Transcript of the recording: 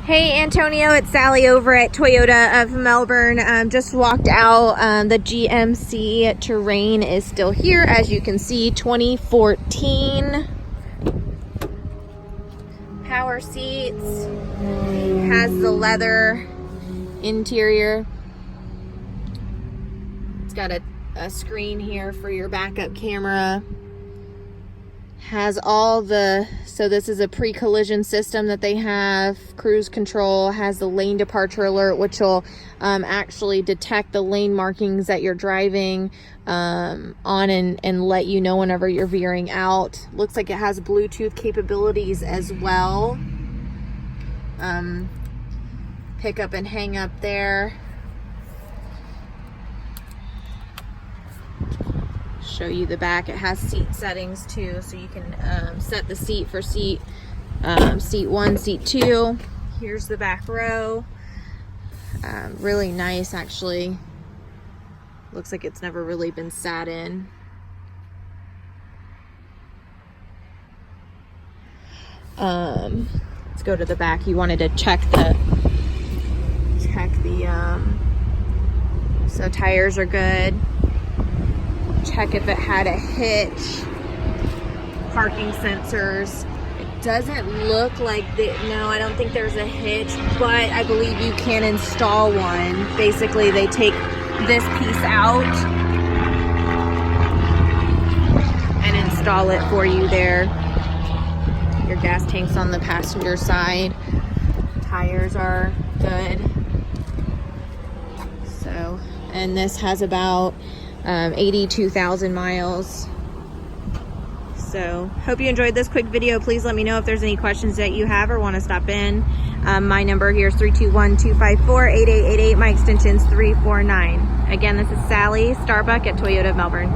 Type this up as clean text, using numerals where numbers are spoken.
Hey Antonio, it's Sally over at Toyota of Melbourne. Just walked out. The GMC Terrain is still here, as you can see. 2014. Power seats. Has the leather interior. It's got a screen here for your backup camera. Has all the, so this is a pre-collision system that they have. Cruise control, has the lane departure alert, which will actually detect the lane markings that you're driving on and let you know whenever you're veering out. Looks like it has Bluetooth capabilities as well. Pick up and hang up there. Show you the back. It has seat settings too, so you can set the seat for seat 1, seat 2. Here's the back row. Really nice, actually. Looks like it's never really been sat in. Let's go to the back. You wanted to check the so tires are good. Check if it had a hitch, parking sensors. It doesn't look like no, I don't think there's a hitch, but I believe you can install one. Basically, they take this piece out and install it for you there. Your gas tank's on the passenger side. Tires are good. So, and this has about 82,000 miles. So hope you enjoyed this quick video. Please let me know if there's any questions that you have or want to stop in. My number here is 321-254-8888. My extension is 349. Again, this is Sally, Starbuck at Toyota of Melbourne.